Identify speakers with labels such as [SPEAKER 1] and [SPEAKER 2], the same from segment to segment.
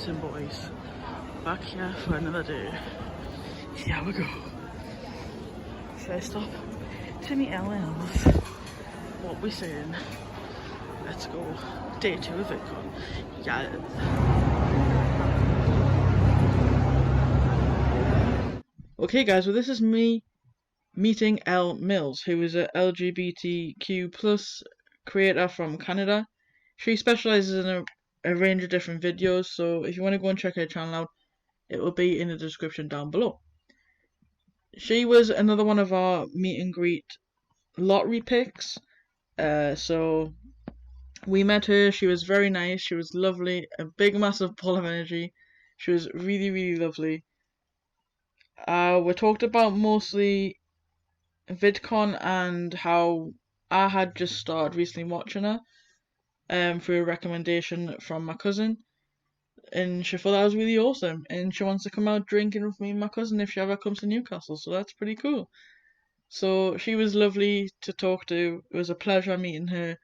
[SPEAKER 1] and boys, back here for another day. Here we go. First up, to meet LLs. What we saying? Let's go. Day 2 of VidCon. Yeah. Okay guys, well this is me meeting Elle Mills, who is a LGBTQ plus creator from Canada. She specialises in a range of different videos, so if you want to go and check her channel out, it will be in the description down below. She was another one of our meet and greet lottery picks. So we met her. She was very nice. She was lovely. A big massive ball of energy. She was really, really lovely. We talked about mostly VidCon and how I had just started recently watching her through a recommendation from my cousin, and she thought that was really awesome, and she wants to come out drinking with me and my cousin if she ever comes to Newcastle, so that's pretty cool. So she was lovely to talk to. It was a pleasure meeting her.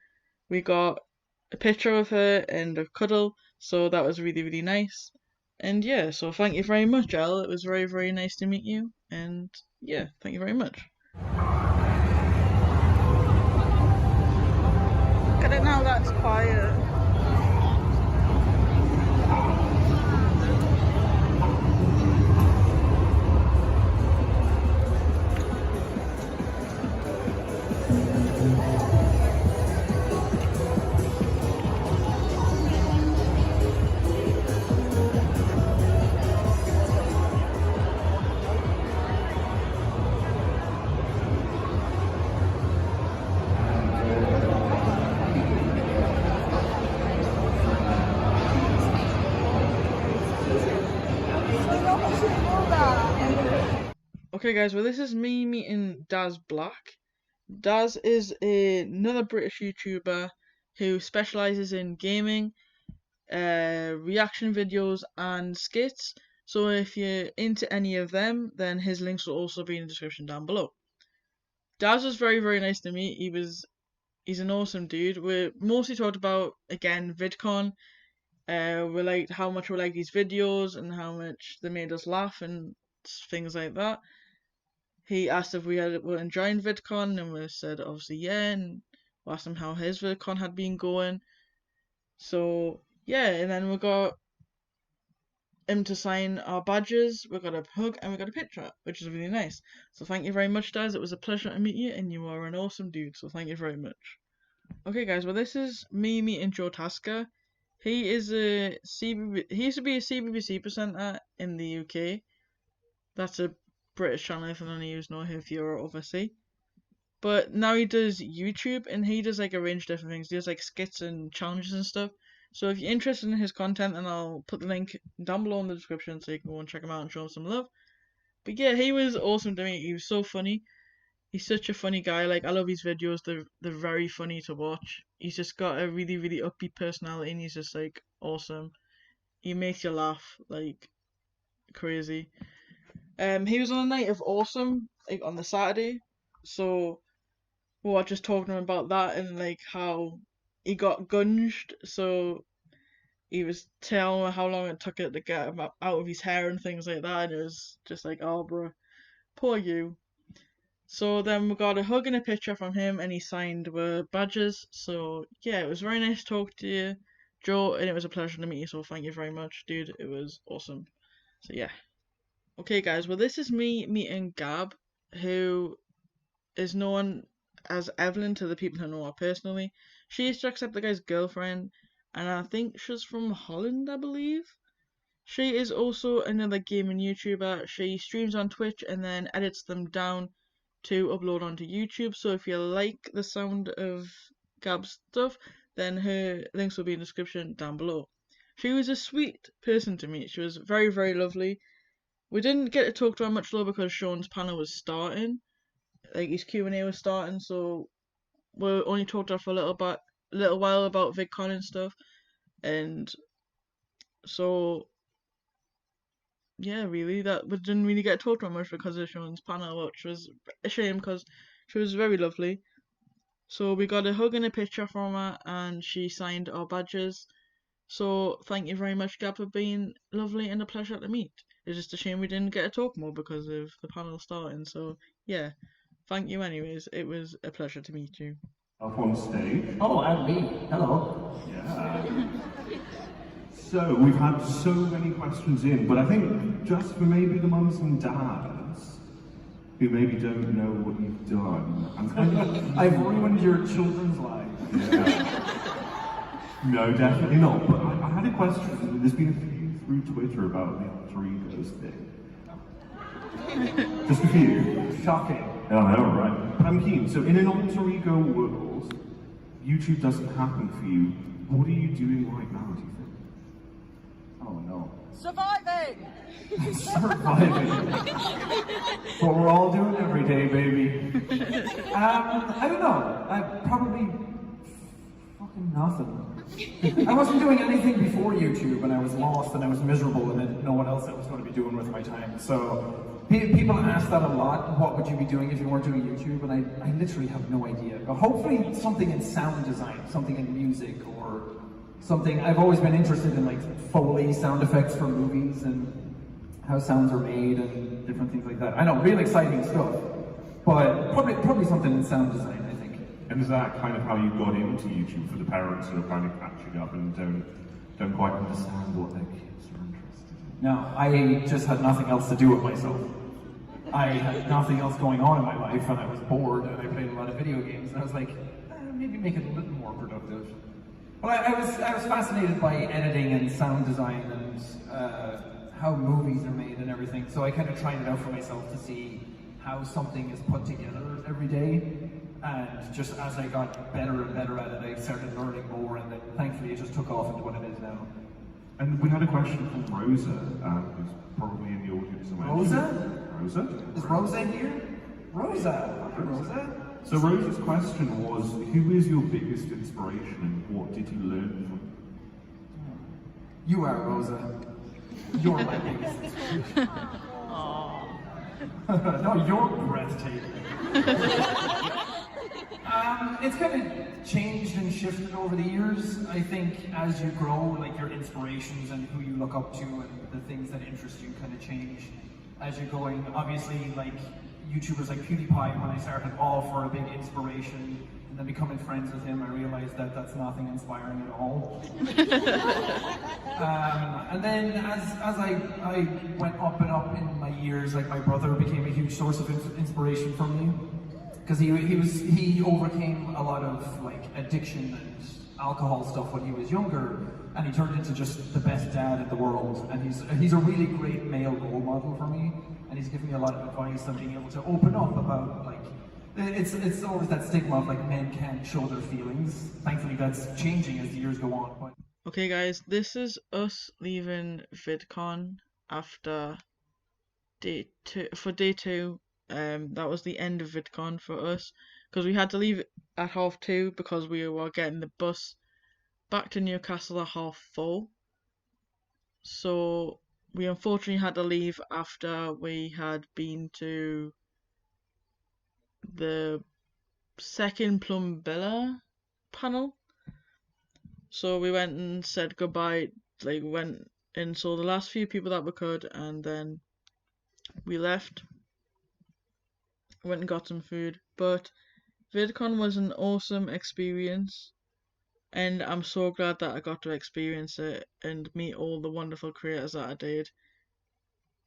[SPEAKER 1] We got a picture of her and a cuddle, so that was really, really nice. And yeah, so thank you very much, Elle. It was very, very nice to meet you, and yeah, thank you very much. Look at it now, that's quiet. Okay guys, well this is me meeting Daz Black. Daz is another British YouTuber who specialises in gaming, reaction videos and skits. So if you're into any of them, then his links will also be in the description down below. Daz was very, very nice to meet. He's an awesome dude. We mostly talked about, again, VidCon. We liked how much we like these videos and how much they made us laugh and things like that. He asked if we were enjoying VidCon, and we said obviously yeah, and we asked him how his VidCon had been going. So yeah, and then we got him to sign our badges, we got a hug, and we got a picture, which is really nice. So thank you very much, Daz. It was a pleasure to meet you, and you are an awesome dude, so thank you very much. Okay guys, well this is me meeting Joe Tasker. He is he used to be a CBBC presenter in the UK. That's a British channel if none of you know if you're overseas. But now he does YouTube, and he does like a range of different things. He does like skits and challenges and stuff. So if you're interested in his content, then I'll put the link down below in the description so you can go and check him out and show him some love. But yeah, he was awesome to me. He was so funny. He's such a funny guy. Like, I love his videos. They're very funny to watch. He's just got a really, really upbeat personality, and he's just like awesome. He makes you laugh like crazy. He was on a night of awesome, like on the Saturday, so we were just talking to him about that and like how he got gunged. So he was telling me how long it took it to get him out of his hair and things like that, and it was just like, oh bro, poor you. So then we got a hug and a picture from him, and he signed with badges. So yeah, it was very nice to talk to you, Joe, and it was a pleasure to meet you. So thank you very much, dude. It was awesome. So yeah. Okay guys, well this is me meeting Gab, who is known as Evelyn to the people who know her personally. She used to accept the guy's girlfriend, and I think she's from Holland, I believe. She is also another gaming YouTuber. She streams on Twitch and then edits them down to upload onto YouTube. So if you like the sound of Gab's stuff, then her links will be in the description down below. She was a sweet person to meet. She was very, very lovely. We didn't get to talk to her much though because Sean's panel was starting, like his Q&A was starting, so we only talked to her for a little while about VidCon and stuff, and so yeah, really that we didn't really get to talk to her much because of Sean's panel, which was a shame because she was very lovely. So we got a hug and a picture from her, and she signed our badges. So thank you very much, Gab, for being lovely and a pleasure to meet. It's just a shame we didn't get to talk more because of the panel starting. So yeah, thank you anyways. It was a pleasure to meet you.
[SPEAKER 2] Up on stage.
[SPEAKER 3] Oh, and me. Hello.
[SPEAKER 2] Yeah. So we've had so many questions in, but I think just for maybe the mums and dads who maybe don't know what you've done, I'm kind of...
[SPEAKER 3] I've ruined your children's lives.
[SPEAKER 2] Yeah. No, definitely not. But I had a question. There's been a few through Twitter about the alter egos thing. Just a few.
[SPEAKER 3] Shocking.
[SPEAKER 2] Oh, all right. But I'm keen. So in an alter ego world, YouTube doesn't happen for you. What are you doing right now, do you think?
[SPEAKER 3] Oh no.
[SPEAKER 4] Surviving!
[SPEAKER 3] Surviving. What we're all doing every day, baby. I don't know. I probably fucking nothing. I wasn't doing anything before YouTube, and I was lost and I was miserable, and I didn't know what else I was going to be doing with my time. So people ask that a lot. What would you be doing if you weren't doing YouTube? And I literally have no idea. But hopefully something in sound design, something in music, or something. I've always been interested in like Foley sound effects for movies and how sounds are made and different things like that. I know, real exciting stuff. But probably something in sound design, I think.
[SPEAKER 2] And is that kind of how you got into YouTube, for the parents who are kind of catching up and don't quite understand what their kids are interested in?
[SPEAKER 3] No, I just had nothing else to do with myself. I had nothing else going on in my life, and I was bored, and I played a lot of video games, and I was like, maybe make it a little more productive. But I was fascinated by editing and sound design and how movies are made and everything, so I kind of tried it out for myself to see how something is put together every day. And just as I got better and better at it, I started learning more, and then thankfully it just took off into what it is now.
[SPEAKER 2] And we had a question from Rosa, who's probably in the audience somewhere.
[SPEAKER 3] Rosa?
[SPEAKER 2] Rosa?
[SPEAKER 3] Is Rosa here? Rosa! Hi, Rosa.
[SPEAKER 2] So Rosa's question was, who is your biggest inspiration and what did you learn from?
[SPEAKER 3] You are, Rosa. You're my biggest inspiration. No, you're breathtaking. It's kind of changed and shifted over the years. I think as you grow, like your inspirations and who you look up to and the things that interest you kind of change as you're going. Obviously, like YouTubers like PewDiePie, when I started, all for a big inspiration, and then becoming friends with him, I realized that that's nothing inspiring at all. And then as I went up and up in my years, like my brother became a huge source of inspiration for me. Because he overcame a lot of like addiction and alcohol stuff when he was younger, and he turned into just the best dad in the world. And he's a really great male role model for me, and he's given me a lot of advice on being able to open up about like it's always that stigma of like men can't show their feelings. Thankfully, that's changing as the years go on. But
[SPEAKER 1] Okay, guys, this is us leaving VidCon after day two. That was the end of VidCon for us, because we had to leave at 2:30 because we were getting the bus back to Newcastle at 4:30. So we unfortunately had to leave after we had been to the second Plumbilla panel. So we went and said goodbye, like went and saw the last few people that we could, and then we left. Went and got some food, but VidCon was an awesome experience, and I'm so glad that I got to experience it and meet all the wonderful creators that I did.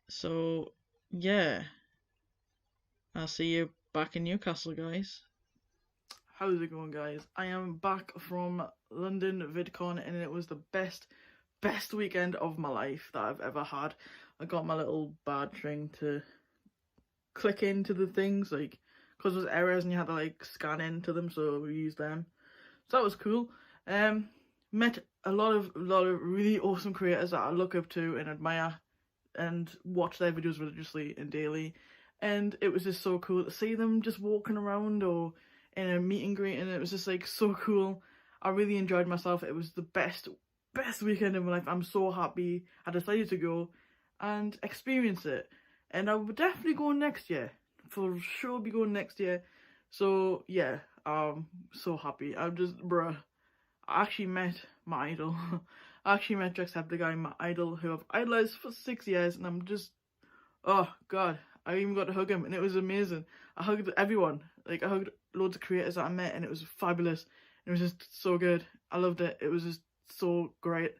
[SPEAKER 1] So yeah, I'll see you back in Newcastle, guys. How's it going, guys? I am back from London VidCon, and it was the best weekend of my life that I've ever had. I got my little badge thing to click into the things, like, because there was errors and you had to like scan into them, so we used them. So that was cool. Met a lot of really awesome creators that I look up to and admire and watch their videos religiously and daily, and it was just so cool to see them just walking around or in a meet and greet, and it was just like so cool. I really enjoyed myself. It was the best weekend of my life. I'm so happy I decided to go and experience it. And I will definitely go next year. For sure be going next year. So yeah, I'm so happy. I'm just, bruh. I actually met my idol. I actually met Jacksepticeye, my idol, who I've idolized for 6 years, and I'm just, oh god, I even got to hug him, and it was amazing. I hugged everyone, like I hugged loads of creators that I met, and it was fabulous. It was just so good. I loved it. It was just so great.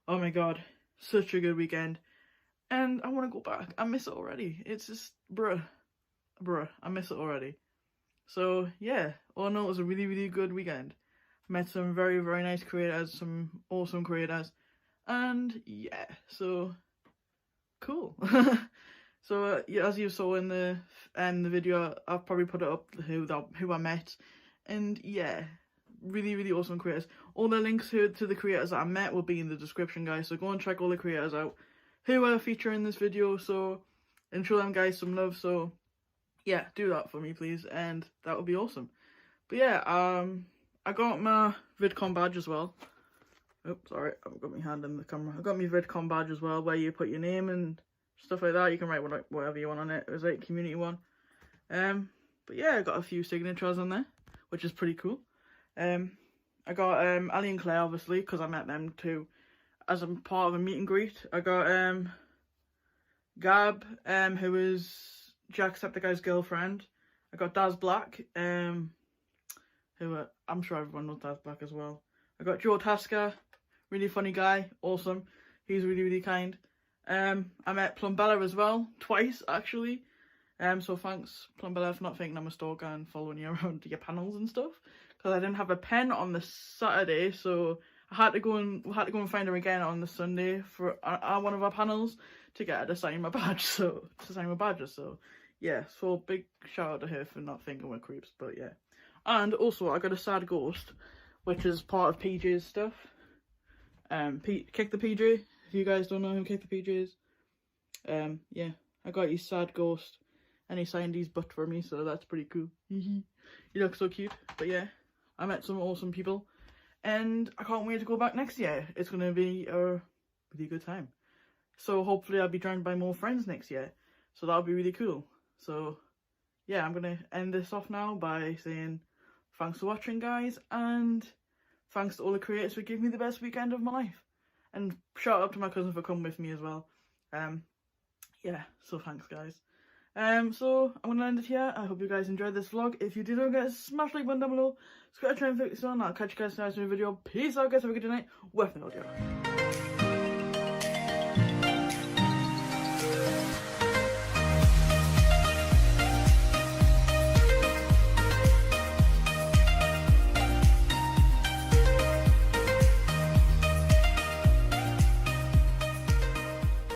[SPEAKER 1] Oh my god, such a good weekend. And I want to go back. I miss it already. It's just, bruh, I miss it already. So yeah, all in all, it was a really, really good weekend. Met some very, very nice creators, some awesome creators, and yeah, so cool. So yeah, as you saw in the video, I've probably put it up who I met, and yeah, really, really awesome creators. All the links to the creators that I met will be in the description, guys, so go and check all the creators out who I feature in this video, so, and show them guys some love. So yeah, do that for me please, and that would be awesome. But yeah, I got my VidCon badge as well. Oops, sorry, I've got my hand in the camera. I got my VidCon badge as well, where you put your name and stuff like that. You can write whatever you want on it. It was like community one. But yeah, I got a few signatures on there, which is pretty cool. I got Ali and Claire, obviously, because I met them too as a part of a meet and greet. I got Gab, who is Jacksepticeye's girlfriend. I got Daz Black, who I'm sure everyone knows Daz Black as well. I got Joe Tasker, really funny guy, awesome. He's really, really kind. I met Plumbella as well, twice actually. So thanks Plumbella for not thinking I'm a stalker and following you around to your panels and stuff. Because I didn't have a pen on the Saturday, so I had to go and find her again on the Sunday for one of our panels to get her to sign my badge. So yeah, so big shout out to her for not thinking we're creeps. But yeah, and also I got a sad ghost, which is part of PJ's stuff. Kick the PJ. If you guys don't know who Kick the PJ is, yeah, I got his sad ghost, and he signed his butt for me, so that's pretty cool. He looks so cute. But yeah, I met some awesome people, and I can't wait to go back next year. It's going to be a really good time. So hopefully I'll be joined by more friends next year. So that'll be really cool. So yeah, I'm going to end this off now by saying thanks for watching, guys, and thanks to all the creators for giving me the best weekend of my life. And shout out to my cousin for coming with me as well. Yeah, so thanks, guys. So I'm gonna end it here. I hope you guys enjoyed this vlog. If you did, don't forget to smash the like button down below. Scratch and fix it on. I'll catch you guys in the next video. Peace out, guys. Have a good night. With no audio.